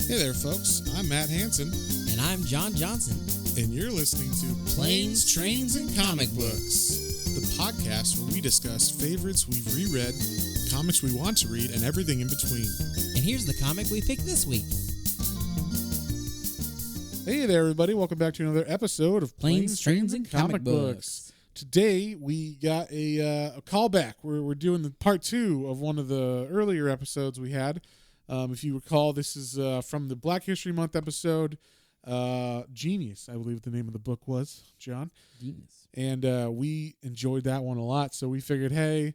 Hey there, folks. I'm Matt Hansen, And I'm John Johnson. and you're listening to Planes, Trains, and Comic Books, the podcast where we discuss favorites we've reread, comics we want to read, and everything in between. And here's the comic we picked this week. Hey there, everybody. Welcome back to another episode of Planes, Trains, and Comic Books. Today, we got a callback. We're doing the part 2 of one of the earlier episodes we had. If you recall, this is from the Black History Month episode, Genius, I believe the name of the book was, John. Genius. And we enjoyed that one a lot, so we figured, hey,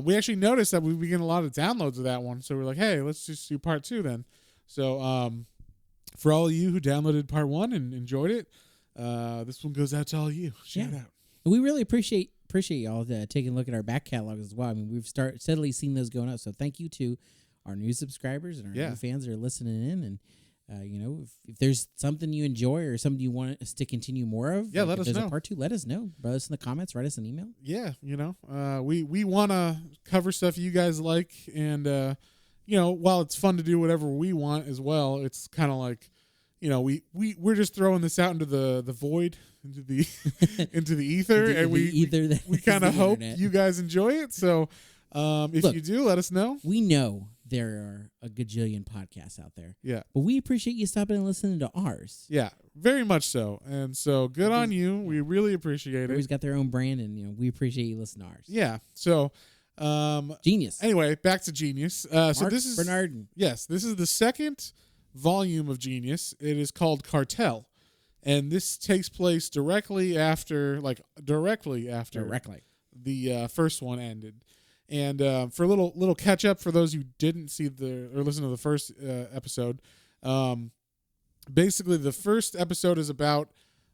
we actually noticed that we've been getting a lot of downloads of that one, so we're like, hey, let's just do part 2 then. So for all of you who downloaded part 1 and enjoyed it, this one goes out to all of you. Shout out. We really appreciate y'all taking a look at our back catalog as well. I mean, we've steadily seen those going up, so thank you to our new subscribers and our new fans that are listening in. And, if there's something you enjoy or something you want us to continue more of, let us know. If there's a part 2, let us know. Write us in the comments, write us an email. Yeah, we want to cover stuff you guys like. And, while it's fun to do whatever we want as well, it's kind of like, we're just throwing this out into the void, into the into the ether. And we kind of hope you guys enjoy it. So if you do, let us know. We know there are a gajillion podcasts out there. Yeah. But we appreciate you stopping and listening to ours. Yeah, very much so. And so good on you. We really appreciate it. Everybody's got their own brand, and we appreciate you listening to ours. Yeah. So Genius. Anyway, back to Genius. So this is Bernard. Yes, this is the second volume of Genius. It is called Cartel. And this takes place directly after the first one ended. And for a little catch up for those who didn't see or listen to the first episode, basically the first episode is about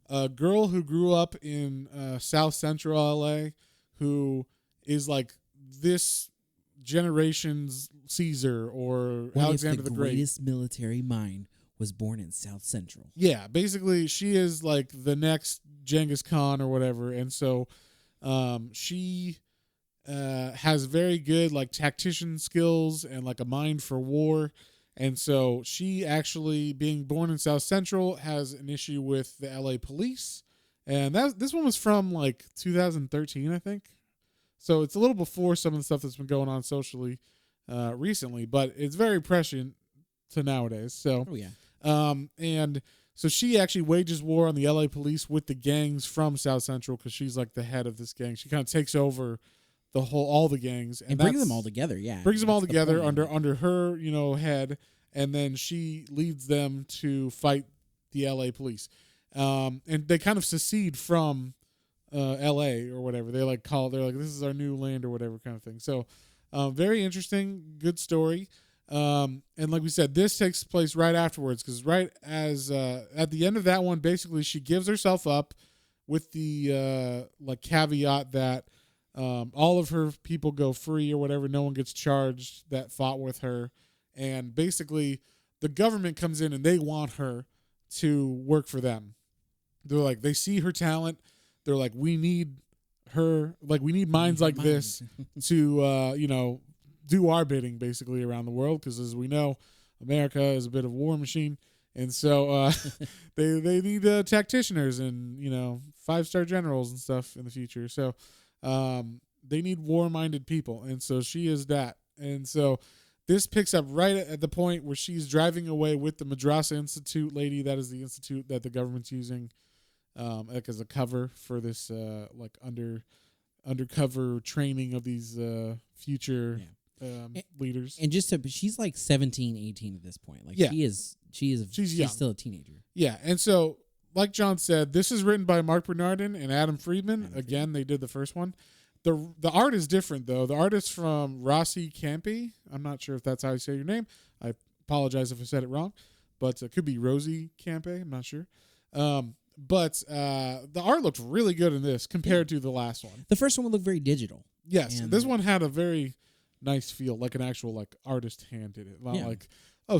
a girl who grew up in South Central LA, who is like this generation's Caesar or Alexander the Great. The greatest military mind was born in South Central. Yeah, basically she is like the next Genghis Khan or whatever, and so she has very good like tactician skills and like a mind for war. And so she actually, being born in South Central, has an issue with the LA police. And this one was from like 2013, I think. So it's a little before some of the stuff that's been going on socially recently, but it's very prescient to nowadays. So, and so she actually wages war on the LA police with the gangs from South Central because she's like the head of this gang. She kind of takes over all the gangs and brings them all together. Yeah, brings them all together under her head, and then she leads them to fight the LA police. And they kind of secede from LA or whatever. They're like this is our new land or whatever kind of thing. So very interesting, good story. And like we said, this takes place right afterwards because right as at the end of that one, basically she gives herself up with the caveat that all of her people go free or whatever. No one gets charged that fought with her. And basically the government comes in and they want her to work for them. They're like, they see her talent. They're like, we need her. Like, we need minds like this to, do our bidding basically around the world. Because as we know, America is a bit of a war machine. And so they need tacticians and, 5-star generals and stuff in the future. So they need war-minded people. And so she is that. And so this picks up right at the point where she's driving away with the Madrasa Institute lady. That is the institute that the government's using as a cover for this undercover training of these future leaders. And she's like 17, 18 at this point. Like she's young. Still a teenager. Yeah. And so, like John said, this is written by Mark Bernardin and Adam Friedman. Again, they did the first one. The art is different, though. The artist from Rossi Campi. I'm not sure if that's how you say your name. I apologize if I said it wrong. But it could be Rosie Campi. I'm not sure. But the art looked really good in this compared to the last one. The first one would look very digital. Yes. And this one had a very nice feel, like an actual like artist hand did it. Not like,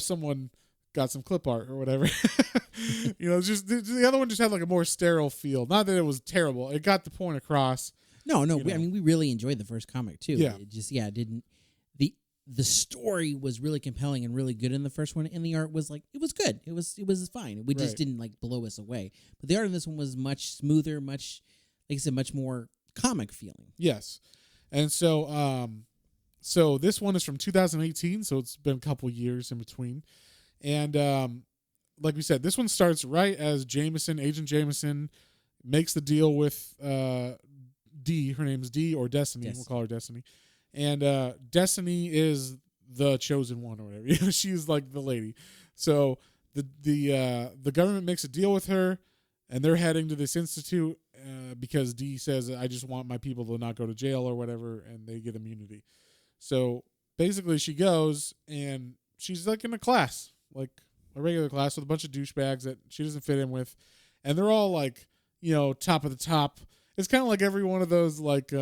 someone got some clip art or whatever. Just the other one just had like a more sterile feel. Not that it was terrible. It got the point across. No. I mean, we really enjoyed the first comic too. Yeah. It just, it didn't. the story was really compelling and really good in the first one, and the art was like it was good. It was fine. We just didn't like blow us away. But the art in this one was much smoother, much like I said, much more comic feeling. Yes, and so so this one is from 2018, so it's been a couple years in between, and like we said, this one starts right as Agent Jameson, makes the deal with D. Her name's D or Destiny. We'll call her Destiny. And Destiny is the chosen one or whatever. She's like the lady. So the government makes a deal with her, and they're heading to this institute because D says, I just want my people to not go to jail or whatever, and they get immunity. So basically she goes, and she's like in a class, like a regular class with a bunch of douchebags that she doesn't fit in with. And they're all like, top of the top. It's kind of like every one of those like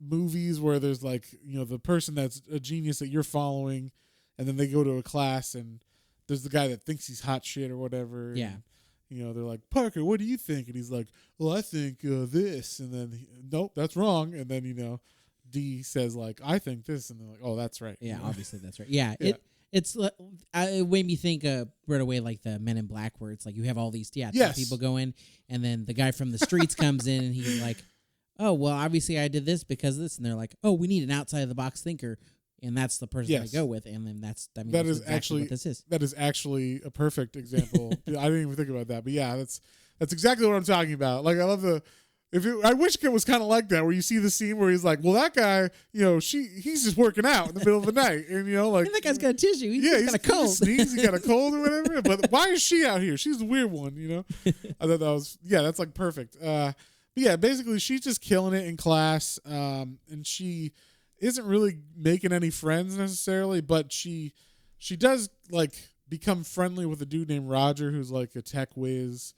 movies where there's like, the person that's a genius that you're following, and then they go to a class and there's the guy that thinks he's hot shit or whatever. Yeah. And, they're like, Parker, what do you think? And he's like, well, I think this. And then, nope, that's wrong. And then, D says like, I think this. And they're like, oh, that's right. Yeah, obviously that's right. Yeah. It made me think right away like the Men in Black, where it's like you have all these people go in, and then the guy from the streets comes in and he's like, oh, well, obviously I did this because of this. And they're like, oh, we need an outside of the box thinker. And that's the person I go with. And then that's exactly what this is. That is actually a perfect example. I didn't even think about that. But yeah, that's exactly what I'm talking about. Like, I love I wish it was kind of like that, where you see the scene where he's like, well, that guy, he's just working out in the middle of the night. And, like. And that guy's got a tissue. He's got a cold. He sneezed, he got a cold or whatever. But why is she out here? she's the weird one, I thought that was, that's like perfect. But yeah, basically she's just killing it in class, and she isn't really making any friends necessarily, but she does like become friendly with a dude named Roger, who's like a tech whiz.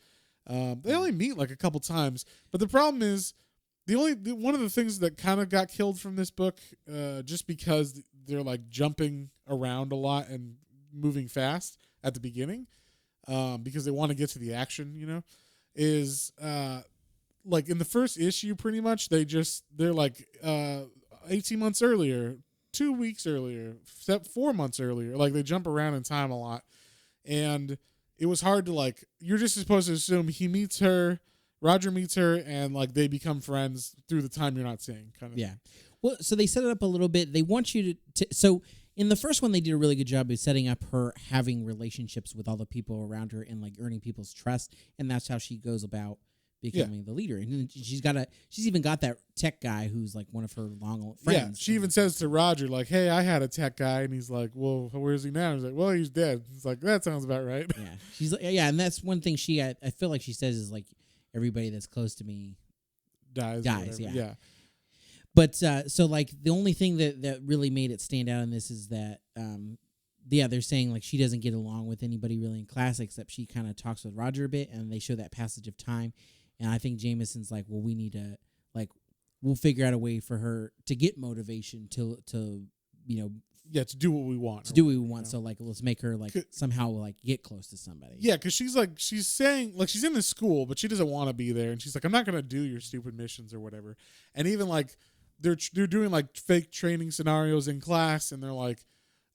They only meet like a couple times, but the problem is one of the things that kind of got killed from this book, just because they're like jumping around a lot and moving fast at the beginning, because they want to get to the action, is like in the first issue, pretty much they're like 18 months earlier, 2 weeks earlier, 4 months earlier. Like they jump around in time a lot, and it was hard to like. You're just supposed to assume Roger meets her, and like they become friends through the time you're not seeing. Kind of. Yeah. Well, so they set it up a little bit. They want you to. So in the first one, they did a really good job of setting up her having relationships with all the people around her and like earning people's trust, and that's how she goes about becoming the leader. And she's even got that tech guy who's like one of her long friends. Yeah, she even says to Roger, like, hey, I had a tech guy, and he's like, well, where's he now? He's like, well, he's dead. It's like, that sounds about right. Yeah. She's like, yeah, and that's one thing I feel like she says is like, everybody that's close to me dies, yeah. But so like the only thing that really made it stand out in this is that they're saying like she doesn't get along with anybody really in class, except she kind of talks with Roger a bit, and they show that passage of time. And I think Jameson's like, well, we need to we'll figure out a way for her to get motivation to do what we want. So like, let's make her like somehow like get close to somebody. Yeah, because she's saying like she's in this school, but she doesn't want to be there, and she's like, I'm not gonna do your stupid missions or whatever. And even like they're doing like fake training scenarios in class, and they're like,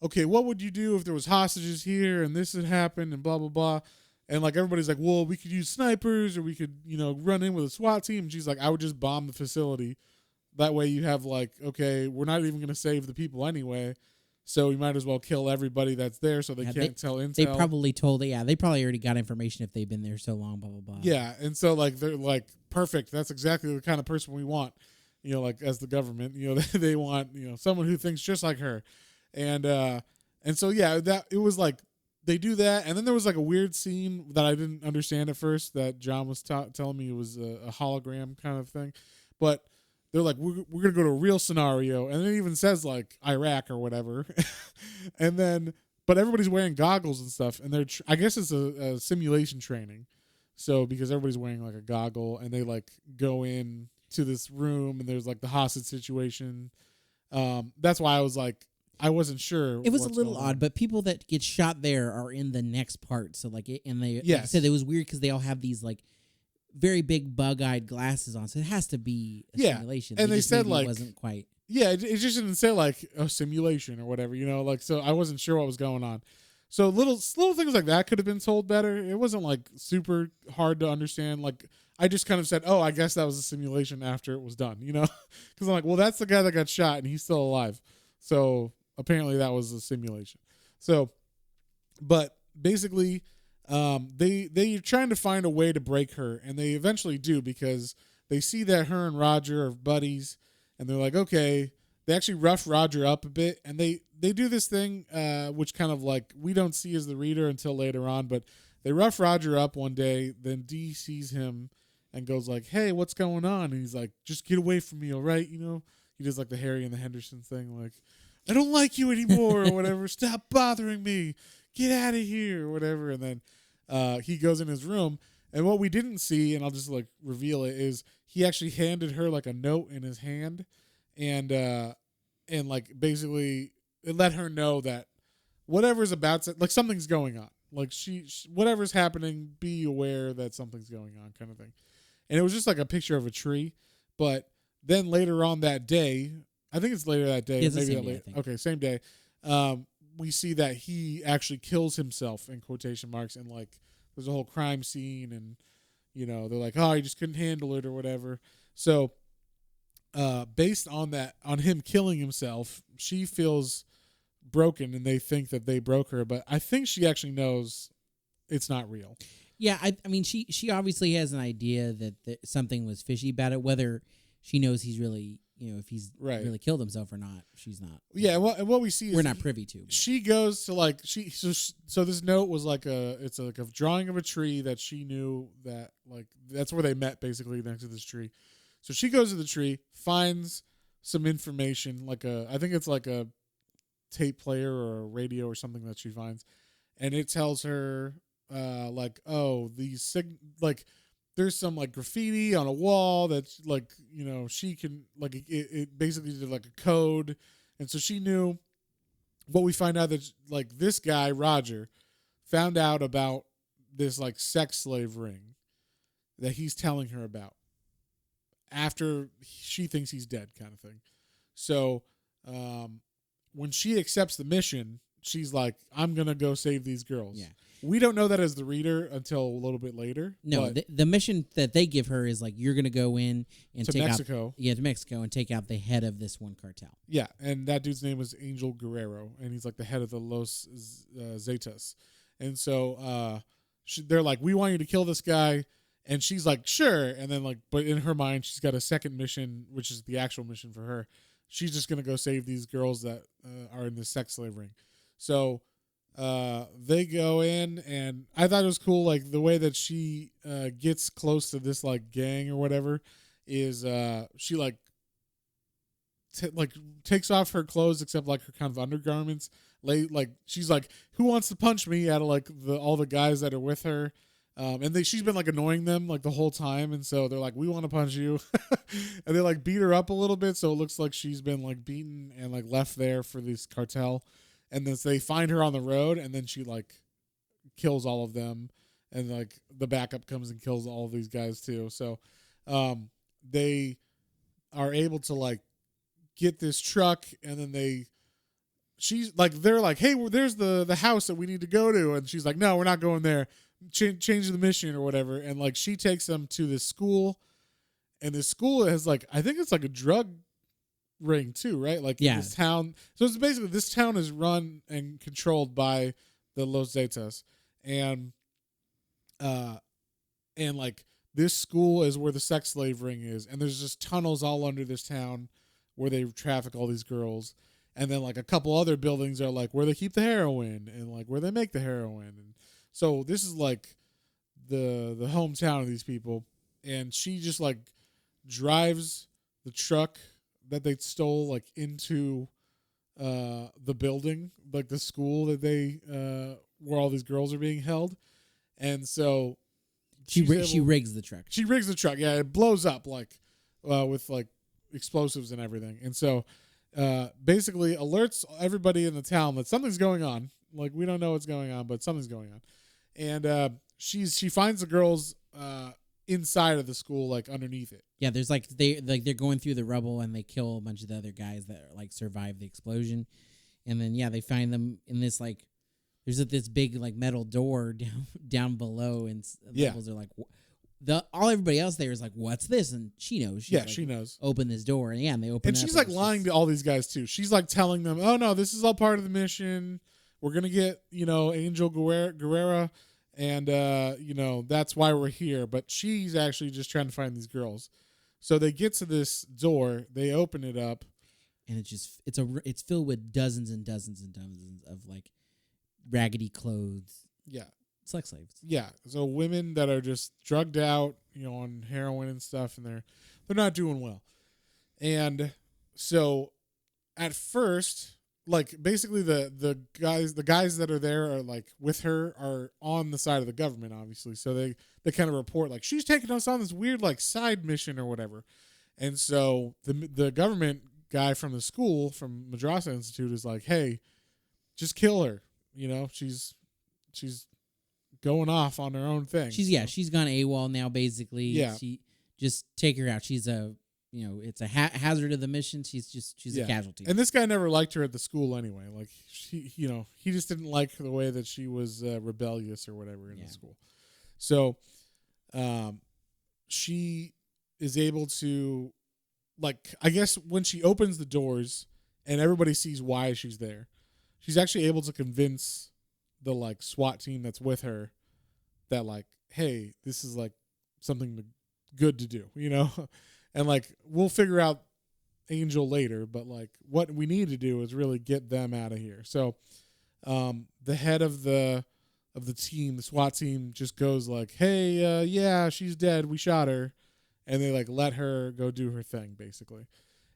okay, what would you do if there was hostages here and this had happened and blah blah blah. And like everybody's like, well, we could use snipers, or we could, run in with a SWAT team. And she's like, I would just bomb the facility. That way you have like, okay, we're not even going to save the people anyway, so we might as well kill everybody that's there so they can't tell intel. They probably already got information if they've been there so long, blah, blah, blah. Yeah, and so like they're like, perfect. That's exactly the kind of person we want, like as the government, they want, someone who thinks just like her. And so, yeah, that it was like, they do that, and then there was like a weird scene that I didn't understand at first that John was telling me it was a hologram kind of thing, but they're like, we're gonna go to a real scenario, and it even says like Iraq or whatever, but everybody's wearing goggles and stuff, and I guess it's a simulation training, so because everybody's wearing like a goggle, and they like go in to this room, and there's like the hostage situation. That's why I was like, I wasn't sure. It was a little odd, but people that get shot there are in the next part. So like, like I said, it was weird because they all have these like very big bug-eyed glasses on, so it has to be a simulation. And they said maybe like it wasn't quite. Yeah, it just didn't say like a simulation or whatever, like, so I wasn't sure what was going on. So little things like that could have been told better. It wasn't like super hard to understand. Like I just kind of said, "Oh, I guess that was a simulation" after it was done, because I'm like, well, that's the guy that got shot and he's still alive. So apparently that was a simulation. So, but basically, they're trying to find a way to break her, and they eventually do because they see that her and Roger are buddies, and they're like, okay. They actually rough Roger up a bit, and they do this thing, which kind of like we don't see as the reader until later on, but they rough Roger up one day. Then Dee sees him and goes like, "Hey, what's going on?" And he's like, "Just get away from me, all right?" He does like the Harry and the Henderson thing, like, "I don't like you anymore," or whatever. "Stop bothering me. Get out of here," or whatever. And then he goes in his room, and what we didn't see, and I'll just like reveal it, is he actually handed her like a note in his hand. And like basically it let her know that whatever's about to, like something's going on, like she whatever's happening, be aware that something's going on, kind of thing. And it was just like a picture of a tree. But then later on that day, I think it's later that day, it's maybe that late. Day, okay, same day. We see that he actually kills himself in quotation marks, and like there's a whole crime scene, and they're like, oh, he just couldn't handle it or whatever. So based on that, on him killing himself, she feels broken, and they think that they broke her. But I think she actually knows it's not real. Yeah, I mean, she obviously has an idea that something was fishy about it. Whether she knows he's really, if he's really killed himself or not, she's not. Yeah, and what we see is we're not privy to. But. She goes to like so this note was like it's like a drawing of a tree that she knew that like that's where they met, basically next to this tree. So she goes to the tree, finds some information, like I think it's like a tape player or a radio or something that she finds, and it tells her like, oh, like there's some like graffiti on a wall that's like, she can like it basically did like a code. And so she knew. What we find out that like this guy Roger found out about this like sex slave ring that he's telling her about after she thinks he's dead, kind of thing. So when she accepts the mission, she's like, I'm going to go save these girls. Yeah. We don't know that as the reader until a little bit later. No, the mission that they give her is like, you're going to go in and to take Mexico. To Mexico and take out the head of this one cartel. Yeah, and that dude's name was Angel Guerrero, and he's like the head of the Los Zetas. And so they're like, we want you to kill this guy. And she's like, sure. And then like, but in her mind, she's got a second mission, which is the actual mission for her. She's just going to go save these girls that are in this sex slave ring. So they go in, and I thought it was cool. Like the way that she gets close to this like gang or whatever is she like takes off her clothes except like her kind of undergarments. Like she's like, who wants to punch me? Out of like all the guys that are with her. And she's been like annoying them like the whole time, and so they're like, we want to punch you. And they like beat her up a little bit, so it looks like she's been like beaten and like left there for this cartel. And then they find her on the road, and then she like kills all of them, and like the backup comes and kills all of these guys too. So they are able to like get this truck, and then they're like, hey, there's the house that we need to go to, and she's like, no, we're not going there. Change the mission or whatever. And like she takes them to this school, and this school has like, I think it's like a drug ring too, right? Like this town. So it's basically, this town is run and controlled by the Los Zetas, and like this school is where the sex slave ring is, and there's just tunnels all under this town where they traffic all these girls. And then like a couple other buildings are like where they keep the heroin and like where they make the heroin. And so this is like the hometown of these people. And she just like drives the truck that they stole like into the building, like the school that they where all these girls are being held. And so she rigs the truck. She rigs the truck. Yeah, it blows up like with like explosives and everything. And so basically alerts everybody in the town that something's going on. Like we don't know what's going on, but something's going on. And she finds the girls inside of the school, like underneath it. Yeah, there's they're going through the rubble and they kill a bunch of the other guys that like survive the explosion, and then they find them in this like there's this big like metal door down below, and levels are like everybody else there is like, what's this? And she knows. She knows. Open this door, and they open. And it she's up like lying to all these guys too. She's like telling them, "Oh no, this is all part of the mission. We're gonna get Angel Guerrera, and that's why we're here." But she's actually just trying to find these girls. So they get to this door, they open it up, and it's filled with dozens and dozens and dozens of like raggedy clothes. Yeah. Sex slaves. Yeah. So women that are just drugged out, on heroin and stuff, and they're not doing well. And so at first, like basically the guys that are there are like with her are on the side of the government, obviously. So they kind of report like she's taking us on this weird like side mission or whatever. And so the government guy from the school, from Madrasa Institute, is like, hey, just kill her. She's going off on her own thing. She's gone AWOL now, basically. Yeah. She just take her out. She's it's a hazard of the mission. She's a casualty. And this guy never liked her at the school anyway. Like he just didn't like the way that she was rebellious or whatever in the school. So, she is able to, like, I guess when she opens the doors and everybody sees why she's there, she's actually able to convince the like SWAT team that's with her that like, hey, this is like something good to do, and like we'll figure out Angel later, but like what we need to do is really get them out of here. So the head of the team, the SWAT team, just goes like, hey, yeah, she's dead, we shot her, and they like let her go do her thing basically.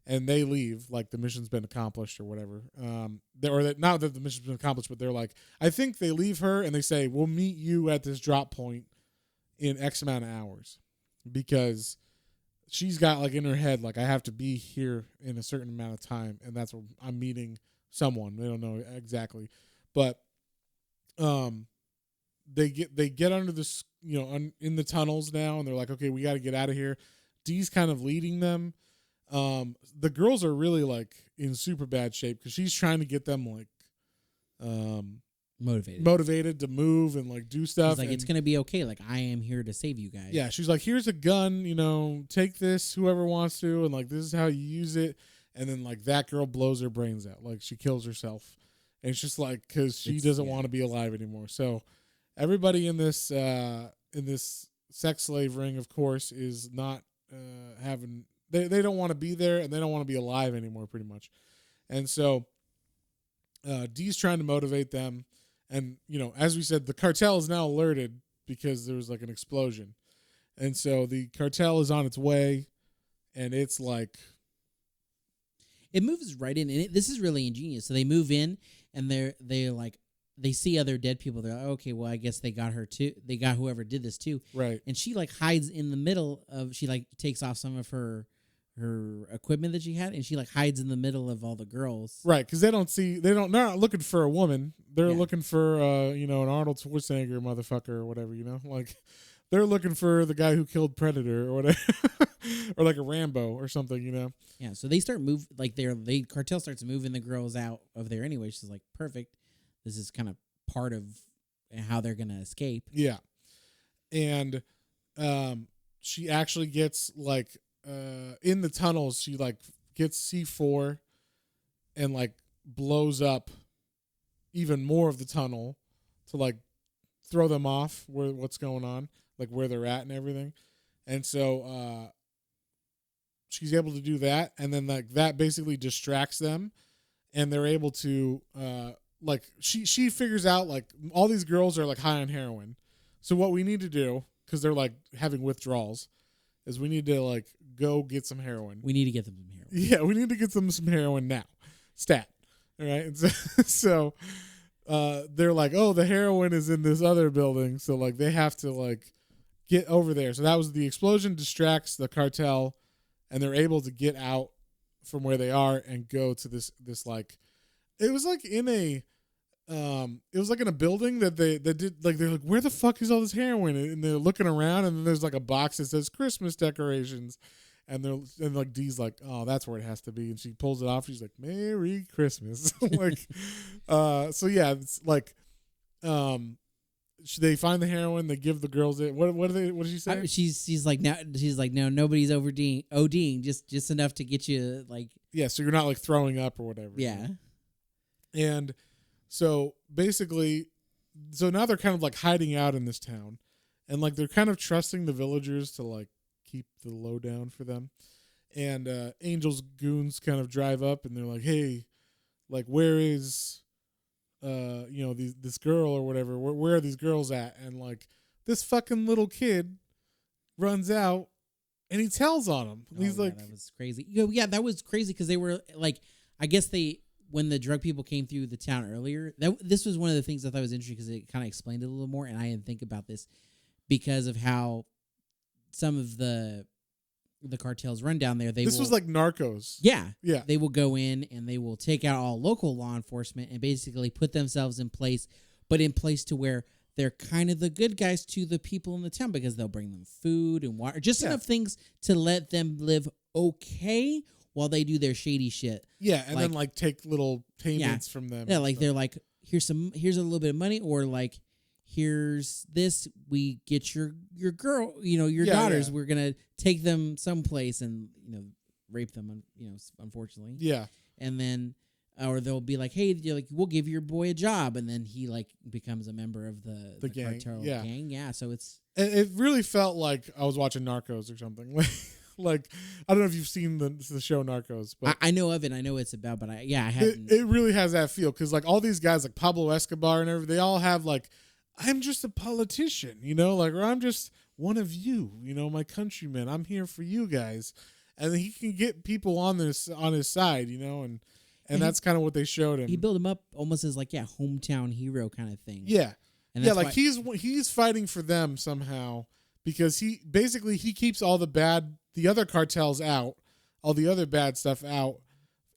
And they leave, like the mission's been accomplished or whatever. Not that the mission's been accomplished, but they're like, I think they leave her and they say, we'll meet you at this drop point in X amount of hours. Because she's got like in her head, like, I have to be here in a certain amount of time. And that's where I'm meeting someone. They don't know exactly. But they get under this, in the tunnels now. And they're like, okay, we got to get out of here. Dee's kind of leading them. The girls are really like in super bad shape because she's trying to get them like motivated to move and like do stuff. She's like, it's gonna be okay. Like, I am here to save you guys. Yeah, she's like, here's a gun. Take this, whoever wants to, and like this is how you use it. And then like that girl blows her brains out, like she kills herself, and it's just like because she doesn't want to be alive anymore. So everybody in this sex slave ring, of course, is not having. They don't want to be there, and they don't want to be alive anymore, pretty much. And so Dee's trying to motivate them. And, as we said, the cartel is now alerted because there was like an explosion. And so the cartel is on its way, and it's like... It moves right in. And this is really ingenious. So they move in, and they're like... They see other dead people. They're like, okay, well, I guess they got her too. They got whoever did this too. Right. And she like hides in the middle of... She like takes off some of her equipment that she had, and she like hides in the middle of all the girls. Right, because they're not looking for a woman. They're looking for an Arnold Schwarzenegger motherfucker or whatever, like they're looking for the guy who killed Predator or whatever, or like a Rambo or something, Yeah, so they start cartel starts moving the girls out of there anyway. She's like, perfect. This is kind of part of how they're gonna escape. Yeah, and she actually gets like. In the tunnels, she like gets C4 and like blows up even more of the tunnel to like throw them off what's going on, like where they're at and everything. And so she's able to do that, and then like that basically distracts them, and they're able to like she figures out like all these girls are like high on heroin. So what we need to do, because they're like having withdrawals, is we need to like go get some heroin. We need to get them some heroin. Yeah, we need to get them some heroin now. Stat. All right. And so they're like, oh, the heroin is in this other building. So like they have to like get over there. So that was the explosion distracts the cartel, and they're able to get out from where they are and go to this like, it was like in a it was like in a building that did like, they're like, where the fuck is all this heroin? And they're looking around, and then there's like a box that says Christmas decorations, and like Dee's like, oh, that's where it has to be, and she pulls it off. She's like, Merry Christmas. Like, so yeah, it's like, they find the heroin, they give the girls it. What did she say? She's like, no, nobody's ODing, just enough to get you like, yeah, so you're not like throwing up or whatever. Yeah. And so basically, so now they're kind of like hiding out in this town, and like they're kind of trusting the villagers to like keep the lowdown for them. And Angel's goons kind of drive up, and they're like, hey, like, where is this girl or whatever? Where are these girls at? And like this fucking little kid runs out, and he tells on him. He's like, that was crazy. Yeah, that was crazy because they were like, I guess when the drug people came through the town earlier, this was one of the things I thought was interesting because it kind of explained it a little more, and I didn't think about this because of how some of the cartels run down there. This was like Narcos. Yeah. Yeah. They will go in and they will take out all local law enforcement and basically put themselves in place, but in place to where they're kind of the good guys to the people in the town because they'll bring them food and water, just enough things to let them live okay while they do their shady shit. Yeah, and then like take little payments from them. Yeah, like they're like, here's a little bit of money, or like, here's this, we get your girl, your daughters, we're gonna take them someplace and rape them, unfortunately. Yeah. And then or they'll be like, hey, we'll give your boy a job, and then he like becomes a member of the gang. Cartel gang. Yeah, so it really felt like I was watching Narcos or something. Like, I don't know if you've seen the show Narcos, but I know of it. I know it's about, but I haven't. It really has that feel because like all these guys like Pablo Escobar and everything, they all have like, I'm just a politician, like, or I'm just one of you, my countrymen. I'm here for you guys, and he can get people on his side, and that's kind of what they showed him. He built him up almost as like hometown hero kind of thing. Yeah, and like he's fighting for them somehow because he keeps all the other cartels out, all the other bad stuff out,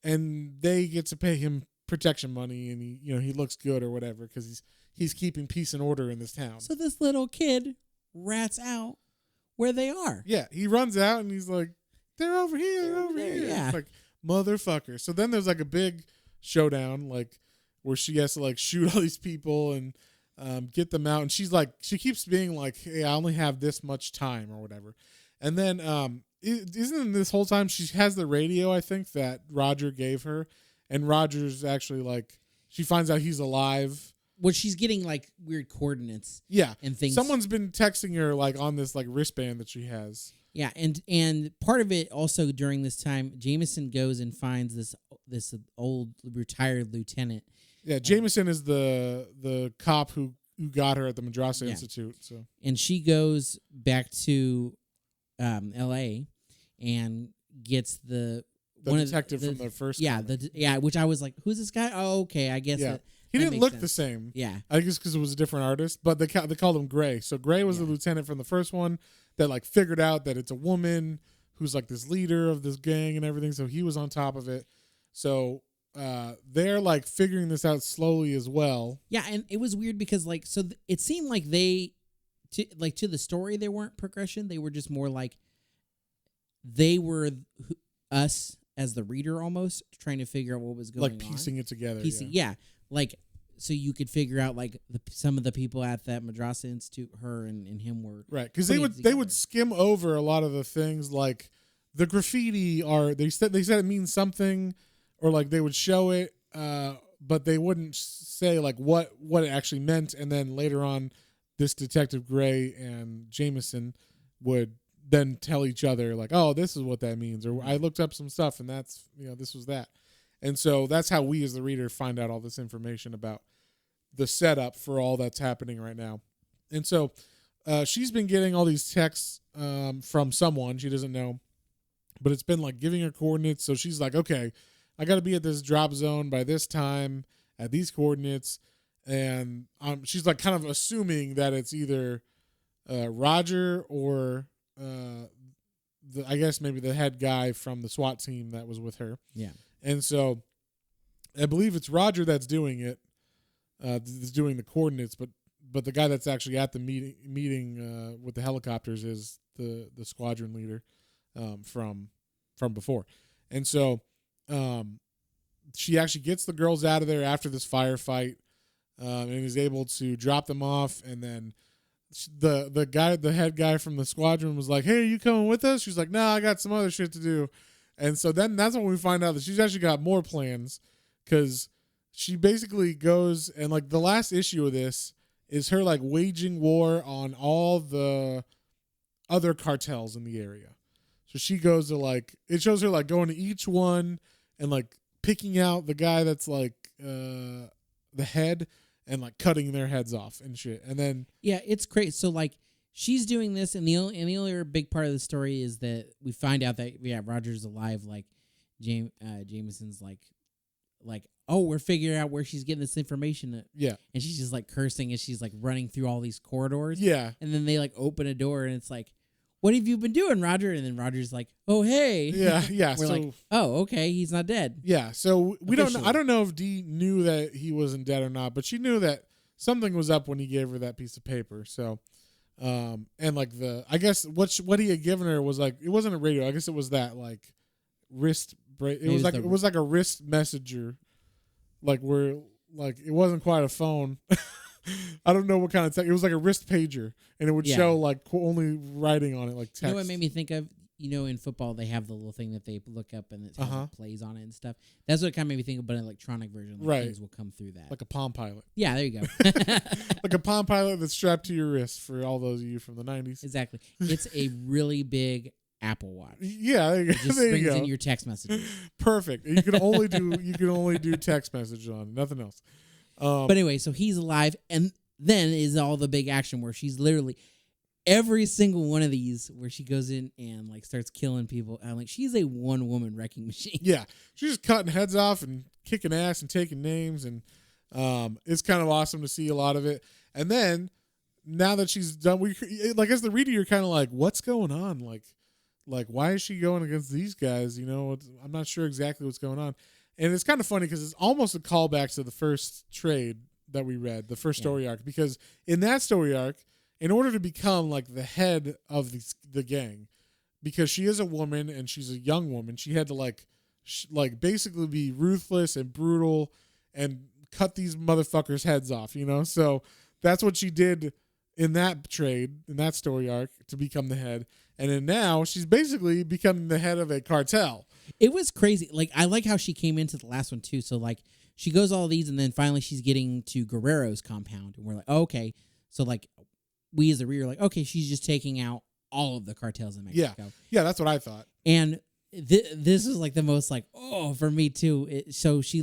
and they get to pay him protection money, and he looks good or whatever because he's keeping peace and order in this town. So this little kid rats out where they are. Yeah, he runs out and he's like, they're over here, they're over here. Yeah. It's like, motherfucker. So then there's like a big showdown, like where she has to like shoot all these people and get them out. And she keeps being like, hey, I only have this much time or whatever. And then isn't this whole time she has the radio, I think, that Roger gave her. And Roger's actually like, she finds out he's alive. Well, she's getting like weird coordinates. Yeah. And things. Someone's been texting her like on this like wristband that she has. Yeah, and part of it also during this time, Jameson goes and finds this old retired lieutenant. Yeah, Jameson is the cop who got her at the Madrasa Institute. So, and she goes back to L.A. and gets the detective from the first. Yeah, which I was like, who's this guy? Oh, okay, I guess. Yeah. He didn't look the same. Yeah, I guess because it was a different artist, but they called him Gray. So Gray was the lieutenant from the first one that like figured out that it's a woman who's like this leader of this gang and everything. So he was on top of it. So they're like figuring this out slowly as well. Yeah, and it was weird because like it seemed like to the story they weren't progression. They were just more like they were us as the reader almost trying to figure out what was going on. Like piecing it together. Like so you could figure out like some of the people at that Madrasa Institute, her and him were right because they would skim over a lot of the things like the graffiti they said it means something, or like they would show it, but they wouldn't say like what it actually meant, and then later on, this Detective Gray and Jameson would then tell each other like, oh, this is what that means, or I looked up some stuff and that's this was that. And so that's how we as the reader find out all this information about the setup for all that's happening right now. And so she's been getting all these texts from someone she doesn't know, but it's been like giving her coordinates. So she's like, okay, I got to be at this drop zone by this time at these coordinates. And she's like kind of assuming that it's either Roger or I guess maybe the head guy from the SWAT team that was with her. Yeah. And so I believe it's Roger that's doing it. that's doing the coordinates, but the guy that's actually at the meeting with the helicopters is the squadron leader from before. And so she actually gets the girls out of there after this firefight and is able to drop them off. And then the head guy from the squadron was like, "Hey, are you coming with us?" She's like, "No, I got some other shit to do." And so then that's when we find out that she's actually got more plans, because she basically goes and, like, the last issue of this is her, like, waging war on all the other cartels in the area. So she goes to, like, it shows her, like, going to each one and, like, picking out the guy that's, like, the head and, like, cutting their heads off and shit. And then yeah, it's crazy. So, like, she's doing this, and the only other big part of the story is that we find out that Roger's alive. Like, Jameson's like, oh, we're figuring out where she's getting this information. Yeah, and she's just, like, cursing as she's, like, running through all these corridors. Yeah, and then they, like, open a door, and it's like, "What have you been doing, Roger?" And then Roger's like, "Oh, hey." Yeah. We're like, "Oh, okay, he's not dead." Yeah. So we don't know. I don't know if Dee knew that he wasn't dead or not, but she knew that something was up when he gave her that piece of paper. So, and, like, I guess what he had given her was, like, it wasn't a radio. I guess it was that, like, wrist break. It was like a wrist messenger, like, where, like, it wasn't quite a phone. I don't know what kind of tech. It was like a wrist pager, and it would show, like, only writing on it, like text. You know what made me think of? You know, in football, they have the little thing that they look up and it plays on it and stuff. That's what it kind of made me think of, but an electronic version. Like, things will come through that. Like a Palm Pilot. Yeah, there you go. Like a Palm Pilot that's strapped to your wrist, for all those of you from the 90s. Exactly. It's a really big Apple Watch. Yeah, there you go. It just brings in your text messages. Perfect. You can only do text messages on it, nothing else. But anyway, so he's alive, and then is all the big action where she's literally every single one of these where she goes in and, like, starts killing people. I'm like, she's a one-woman wrecking machine. Yeah, she's just cutting heads off and kicking ass and taking names, and it's kind of awesome to see a lot of it. And then now that she's done, like, as the reader, you're kind of like, what's going on? Like, why is she going against these guys? You know, I'm not sure exactly what's going on. And it's kind of funny because it's almost a callback to the first trade that we read, the first story arc. Because in that story arc, in order to become, like, the head of the gang, because she is a woman and she's a young woman, she had to, like, basically be ruthless and brutal and cut these motherfuckers' heads off, you know? So that's what she did in that trade, in that story arc, to become the head. And then now she's basically becoming the head of a cartel. It was crazy. Like, I like how she came into the last one too. So, like, she goes all these, and then finally she's getting to Guerrero's compound, and we're like, oh, okay. So, like, we as a reader are like, okay, she's just taking out all of the cartels in Mexico. Yeah, that's what I thought. And this is, like, the most, like, oh, for me too. So she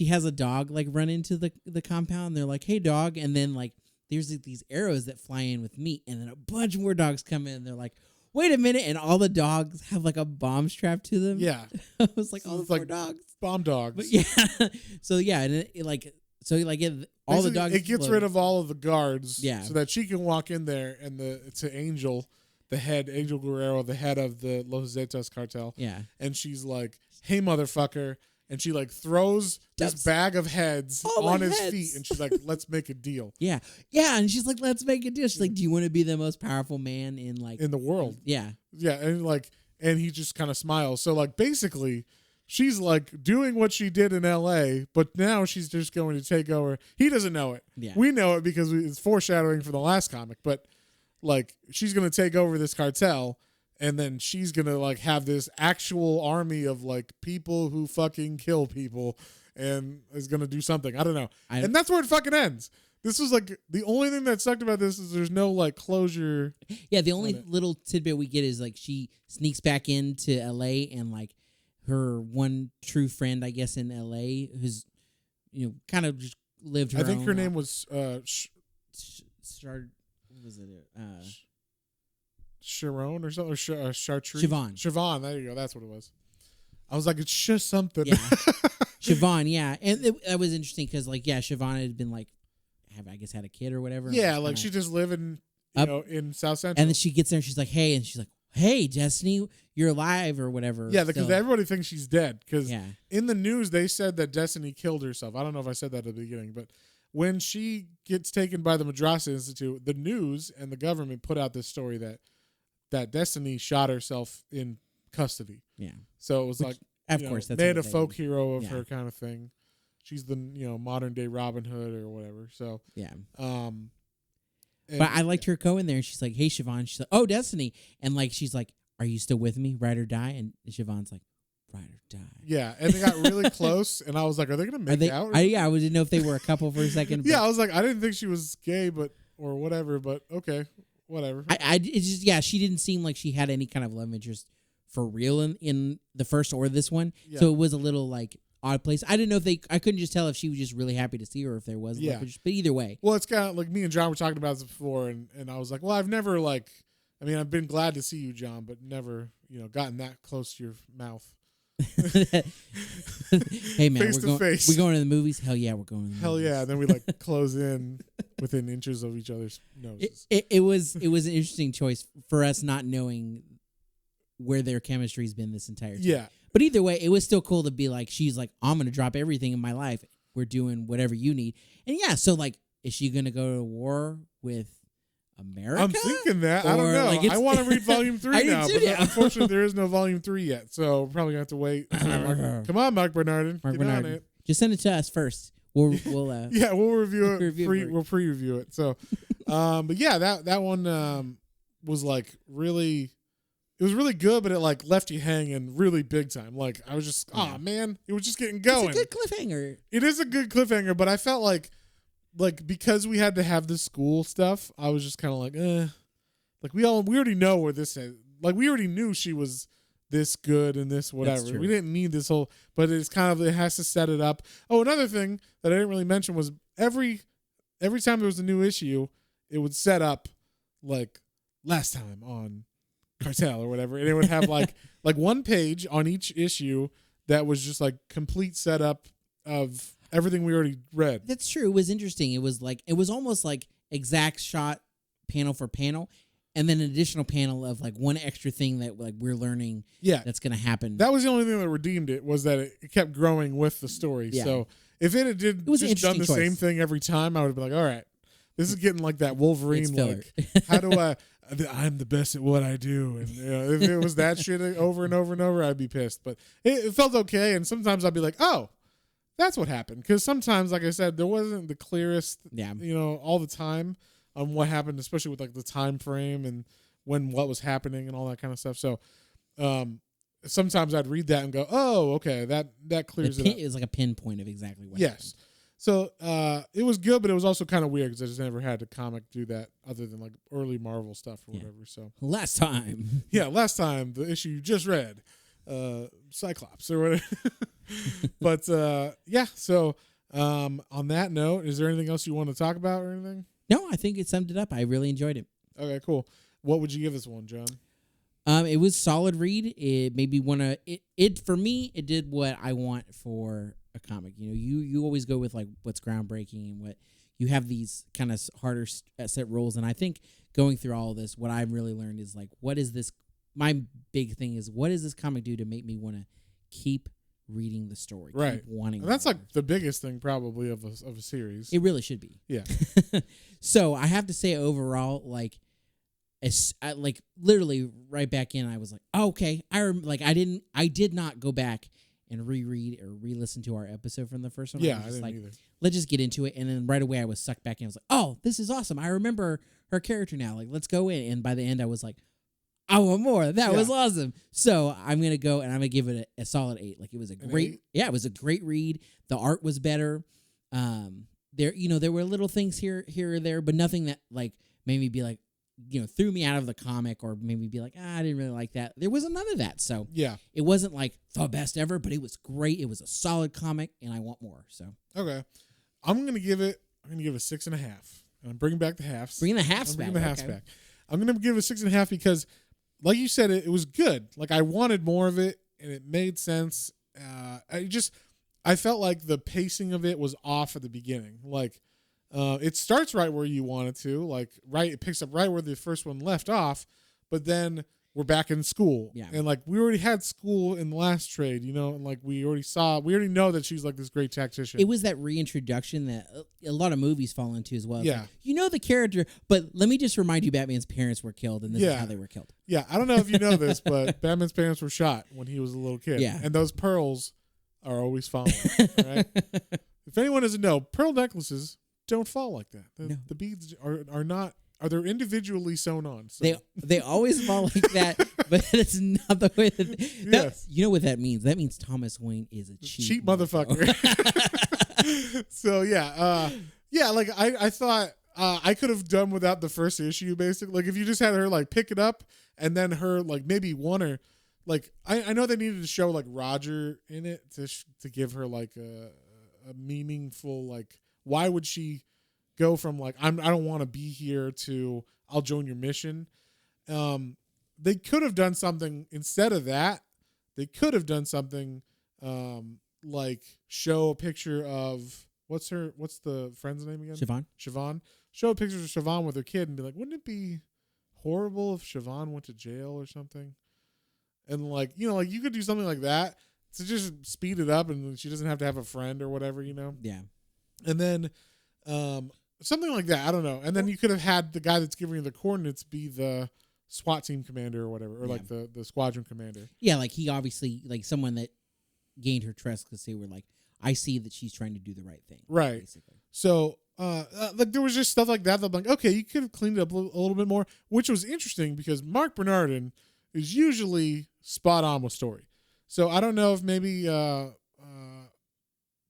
has a dog, like, run into the compound. They're like, hey, dog, and then, like, there's, like, these arrows that fly in with meat, and then a bunch more dogs come in, and they're like, wait a minute, and all the dogs have, like, a bomb strapped to them. Yeah. I was like, all the like dogs. Bomb dogs. But yeah. So, yeah, and all the dogs. It gets rid of all of the guards. Yeah. So that she can walk in there, and to Angel, Angel Guerrero, the head of the Los Zetas cartel. Yeah. And she's like, hey, motherfucker. And she, like, throws this bag of heads on his feet, and she's like, let's make a deal. Yeah. Yeah, and she's like, let's make a deal. She's like, do you want to be the most powerful man in the world? Yeah. Yeah, and he just kind of smiles. So, like, basically, she's, like, doing what she did in L.A., but now she's just going to take over. He doesn't know it. Yeah. We know it because it's foreshadowing for the last comic, but, like, she's going to take over this cartel. And then she's going to, like, have this actual army of, like, people who fucking kill people and is going to do something. I don't know. And that's where it fucking ends. This was, like, the only thing that sucked about this is there's no, like, closure. Yeah, the only little tidbit we get is, like, she sneaks back into L.A. and, like, her one true friend, I guess, in L.A. who's, you know, kind of just lived her own. I think her name was Sharon or something, or Chartreuse. Siobhan, there you go. That's what it was. I was like, it's just something. Yeah. Siobhan, yeah. And that was interesting because, like, yeah, Siobhan had been, like, had a kid or whatever. Yeah, like, she just living, in South Central. And then she gets there and she's like, hey, and she's like, hey, Destiny, you're alive or whatever. Yeah, because everybody thinks she's dead. Because in the news, they said that Destiny killed herself. I don't know if I said that at the beginning, but when she gets taken by the Madrasa Institute, the news and the government put out this story that Destiny shot herself in custody. Yeah. So it was like, of course, that's made what a folk did. hero of her kind of thing. She's the modern day Robin Hood or whatever. So yeah. But I liked her going there. She's like, "Hey, Siobhan." She's like, "Oh, Destiny," and like she's like, "Are you still with me? Ride or die?" And Siobhan's like, "Ride or die." Yeah, and they got really close, and I was like, "Are they gonna make out?" I didn't know if they were a couple for a second. Yeah, I was like, I didn't think she was gay, or whatever. But okay, whatever. It's just she didn't seem like she had any kind of love interest for real in the first or this one. Yeah. So it was a little like odd place. I didn't know if I couldn't just tell if she was just really happy to see her or if there was love interest. But either way. Well, it's kind of like me and John were talking about this before, and I was like, well, I've never I've been glad to see you, John, but never gotten that close to your mouth. Hey man, face to face. We're going to the movies. Hell yeah, we're going. To the Hell movies. yeah! And then we close in within inches of each other's noses. It was an interesting choice for us not knowing where their chemistry's been this entire time. Yeah. But either way, it was still cool to be like, she's like, I'm gonna drop everything in my life. We're doing whatever you need. And yeah, so like, is she gonna go to war with America? I'm thinking that. I don't know. I want to read volume 3 now, but unfortunately there is no volume 3 yet. So we're probably gonna have to wait. Come on, Mark Bernardin. Get on it. Just send it to us first. We'll yeah, we'll review it. We'll pre-review it. So, but yeah, that one was like really. It was really good, but it like left you hanging really big time. Like I was just, man, it was just getting going. It's a good cliffhanger. It is a good cliffhanger, but I felt like because we had to have the school stuff, I was just kind of like, like we already know where this is. Like we already knew she was this good and this whatever. We didn't need this whole, but it's kind of, it has to set it up. Oh, another thing that I didn't really mention was every time there was a new issue, it would set up like last time on Cartel or whatever, and it would have like one page on each issue that was just like complete setup of everything we already read. That's true. It was interesting. It was almost like exact shot panel for panel, and then an additional panel of like one extra thing that like we're learning. Yeah, that's gonna happen. That was the only thing that redeemed it, was that it kept growing with the story. Yeah. So if it had just done the same thing every time, I would have been like, all right, this is getting like that Wolverine. Like, how do I'm the best at what I do, and if it was that shit over and over and over, I'd be pissed. But it felt okay, and sometimes I'd be like, "Oh, that's what happened." Because sometimes, like I said, there wasn't the clearest, all the time on what happened, especially with like the time frame and what was happening and all that kind of stuff. So, sometimes I'd read that and go, "Oh, okay, that clears it up." It was like a pinpoint of exactly what. Yes. So it was good, but it was also kind of weird because I just never had a comic do that other than like early Marvel stuff or whatever. So last time, the issue you just read, Cyclops or whatever. But So on that note, is there anything else you want to talk about or anything? No, I think it summed it up. I really enjoyed it. Okay, cool. What would you give this one, John? It was solid read. It made me want to. It for me, it did what I want for a comic. You always go with like what's groundbreaking and what you have these kind of harder set roles. And I think going through all of this, what I've really learned is like, what is this? My big thing is, what does this comic do to make me want to keep reading the story? Right. Keep wanting. And that's like the biggest thing probably of a series. It really should be. Yeah. So I have to say overall, like literally right back in, I was like, oh, okay. I did not go back and reread or re-listen to our episode from the first one. Yeah, I didn't either. Let's just get into it. And then right away I was sucked back in. I was like, oh, this is awesome. I remember her character now. Like, let's go in. And by the end I was like, I want more. That was awesome. So I'm going to go and I'm going to give it a solid 8. Like, it was it was a great read. The art was better. There were little things here or there, but nothing that like made me be like, threw me out of the comic or made me be like, I didn't really like that. There was none of that. So yeah, it wasn't like the best ever, but it was great. It was a solid comic and I want more. So, okay. I'm going to give it 6.5. And I'm bringing back the halves. Bringing the halves back. I'm going to give it 6.5 because like you said, it was good. Like I wanted more of it and it made sense. I felt like the pacing of it was off at the beginning. Like, it starts right where you want it to, like it picks up right where the first one left off, but then we're back in school. Yeah. And like we already had school in the last trade, you know, and like we already know that she's like this great tactician. It was that reintroduction that a lot of movies fall into as well. It's Yeah. like, you know the character, but let me just remind you Batman's parents were killed and this is how they were killed. Yeah, I don't know if you know this, but Batman's parents were shot when he was a little kid. Yeah. And those pearls are always falling. Right? If anyone doesn't know, pearl necklaces don't fall like that. The beads they're individually sewn on. So. They always fall like that, but it's not the way that Yes. You know what that means? That means Thomas Wayne is a cheap motherfucker. So like I thought I could have done without the first issue basically. Like if you just had her like pick it up and then her like maybe one or like I know they needed to show like Roger in it to give her like a meaningful like why would she go from like I don't want to be here to I'll join your mission. They could have done something instead of that. They could have done something like show a picture of what's the friend's name again? Siobhan. Show a picture of Siobhan with her kid and be like, wouldn't it be horrible if Siobhan went to jail or something? And like, you know, like you could do something like that to just speed it up and she doesn't have to have a friend or whatever, you know? Yeah. And then something like that. I don't know. And then you could have had the guy that's giving you the coordinates be the SWAT team commander or whatever, or like the squadron commander. Yeah, like he obviously like someone that gained her trust because they were like, I see that she's trying to do the right thing. Right. Basically. So like there was just stuff like that. I'm like, okay, you could have cleaned it up a little bit more, which was interesting because Mark Bernardin is usually spot on with story. So I don't know if maybe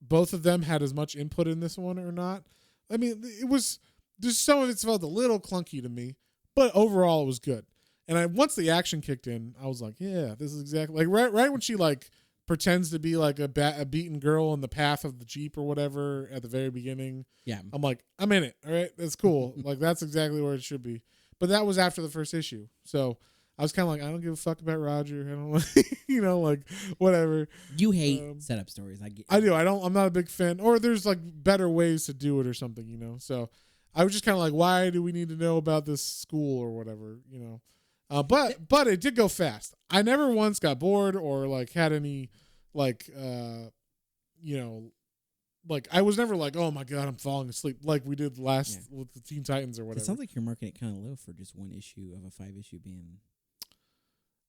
both of them had as much input in this one or not. I mean, it was just some of it felt a little clunky to me, but overall it was good. And once the action kicked in, I was like, yeah, this is exactly like right when she like pretends to be like a beaten girl in the path of the Jeep or whatever at the very beginning. Yeah. I'm like, I'm in it. All right. That's cool. Like that's exactly where it should be. But that was after the first issue. So I was kind of like, I don't give a fuck about Roger. I don't like, you know, like whatever. You hate setup stories. I do. I'm not a big fan, or there's like better ways to do it or something, you know? So I was just kind of like, why do we need to know about this school or whatever, you know? But it did go fast. I never once got bored or like had any like, you know, like I was never like, oh my God, I'm falling asleep like we did last with the Teen Titans or whatever. It sounds like you're marking it kind of low for just one issue of a 5-issue being.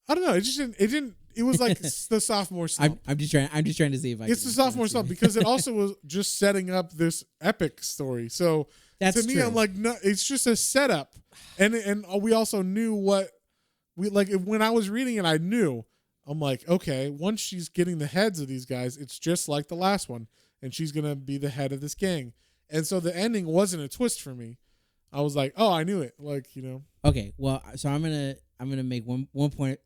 I don't know. It just didn't. It was like the sophomore slump. I'm just trying to see if I. It's the sophomore slump because it also was just setting up this epic story. So that's to me, true. I'm like, no, it's just a setup, and we also knew what we like when I was reading it. I knew. I'm like, okay, once she's getting the heads of these guys, it's just like the last one, and she's gonna be the head of this gang. And so the ending wasn't a twist for me. I was like, oh, I knew it. Like, you know. Okay, well, so I'm gonna make one point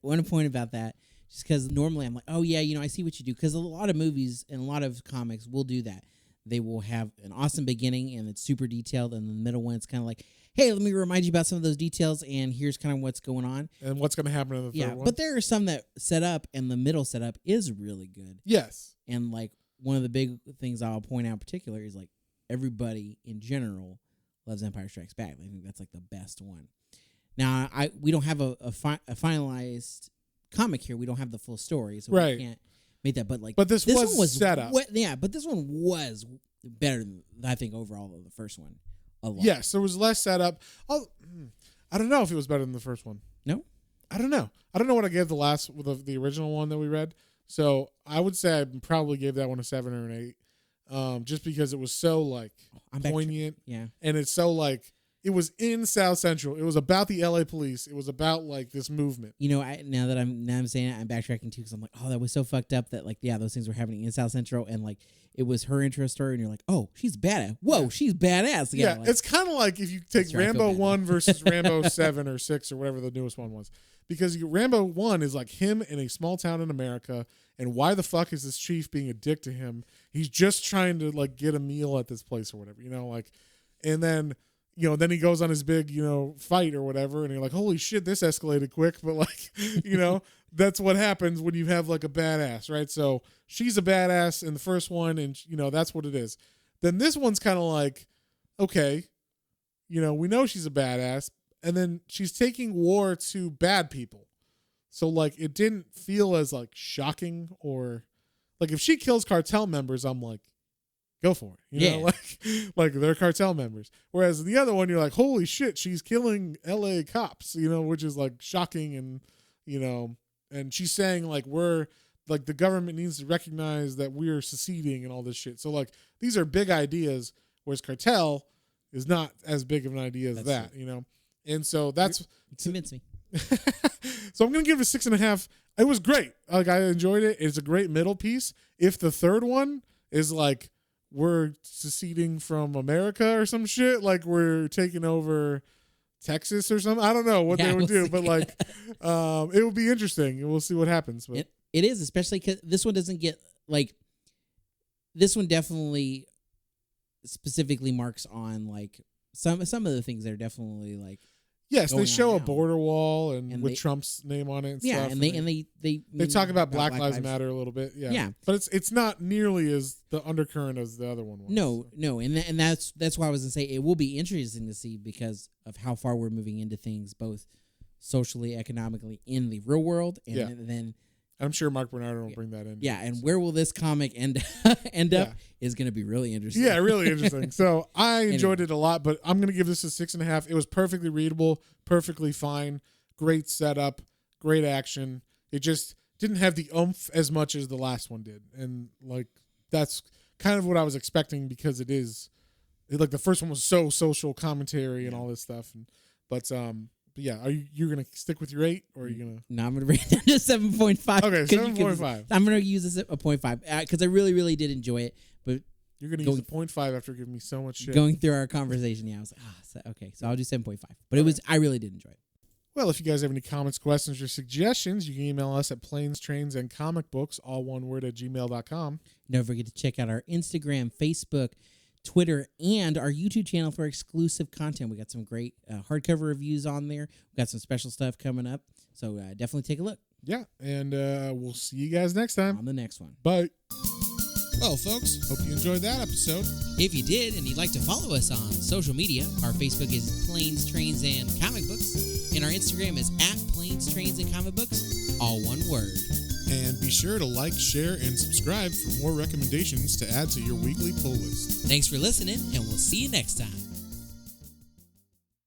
about that, just because normally I'm like, oh yeah, you know, I see what you do, because a lot of movies and a lot of comics will do that. They will have an awesome beginning and it's super detailed, and the middle one it's kind of like, hey, let me remind you about some of those details, and here's kind of what's going on and what's going to happen in the third one. But there are some that set up, and the middle setup is really good. Yes, and like one of the big things I'll point out in particular is like everybody in general loves Empire Strikes Back. I think that's like the best one. Now, we don't have a finalized comic here. We don't have the full story, so we can't make that. But this one was set up. But this one was better than, I think, overall than the first one. A lot. Yes, there was less setup. I don't know if it was better than the first one. No? I don't know. I don't know what I gave the original one that we read. So I would say I probably gave that one a 7 or an 8. Just because it was so like poignant. Yeah. And it's so like it was in South Central. It was about the LA police. It was about like this movement. You know, now that I'm saying it, I'm backtracking too, because I'm like, oh, that was so fucked up that like, yeah, those things were happening in South Central, and like it was her intro story, and you're like, oh, she's badass. Whoa, she's badass. Yeah, like, it's kind of like if you take Rambo 1 versus Rambo 7 or 6 or whatever the newest one was. Because Rambo 1 is like him in a small town in America, and why the fuck is this chief being a dick to him? He's just trying to like get a meal at this place or whatever, you know, like, and then, you know, then he goes on his big, you know, fight or whatever, and you're like, holy shit, this escalated quick, but like, you know, that's what happens when you have like a badass, right? So she's a badass in the first one, and you know, that's what it is. Then this one's kind of like, okay, you know, we know she's a badass, and then she's taking war to bad people. So like it didn't feel as like shocking, or like if she kills cartel members, I'm like, go for it. You know, like they're cartel members. Whereas the other one, you're like, holy shit, she's killing LA cops, you know, which is like shocking. And, you know, and she's saying like, we're like, the government needs to recognize that we're seceding and all this shit. So like, these are big ideas, whereas Cartel is not as big of an idea as that, you know? And so that's... Convince me. So I'm going to give it a 6.5. It was great. Like, I enjoyed it. It's a great middle piece. If the third one is like, we're seceding from America or some shit, like we're taking over Texas or something, I don't know what they would do, but like, it would be interesting. We'll see what happens. But it is, especially because this one doesn't get like, this one definitely specifically marks on like some of the things that are definitely like. Yes, they show a border wall and with Trump's name on it and stuff. And they talk about Black Lives Matter a little bit. Yeah. But it's not nearly as the undercurrent as the other one was. No. And that's why I was going to say it will be interesting to see because of how far we're moving into things, both socially, economically, in the real world. And then I'm sure Mark Bernardin will bring that in. Yeah, and where will this comic end up is going to be really interesting. Yeah, really interesting. So I enjoyed it a lot, but I'm going to give this a 6.5. It was perfectly readable, perfectly fine, great setup, great action. It just didn't have the oomph as much as the last one did. And like that's kind of what I was expecting because it is like the first one was so social commentary and all this stuff. But yeah, are you're gonna stick with your 8 or are you gonna? No, I'm gonna bring it down to 7.5. Okay, 7.5. I'm gonna use this at a 0.5 because I really, really did enjoy it. But you're gonna use a 0.5 after giving me so much shit. Going through our conversation, I was like, okay, so I'll do 7.5. But I really did enjoy it. Well, if you guys have any comments, questions, or suggestions, you can email us at planes, trains, and comic books, all one word, at gmail.com. Don't forget to check out our Instagram, Facebook, Twitter, and our YouTube channel for exclusive content. We got some great hardcover reviews on there. We got some special stuff coming up, so definitely take a look. Yeah, and we'll see you guys next time on the next one. Bye. Well, folks, hope you enjoyed that episode. If you did and you'd like to follow us on social media, our Facebook is Planes, Trains, and Comic Books, and our Instagram is @Planes, Trains, and Comic Books, all one word. And be sure to like, share, and subscribe for more recommendations to add to your weekly pull list. Thanks for listening, and we'll see you next time.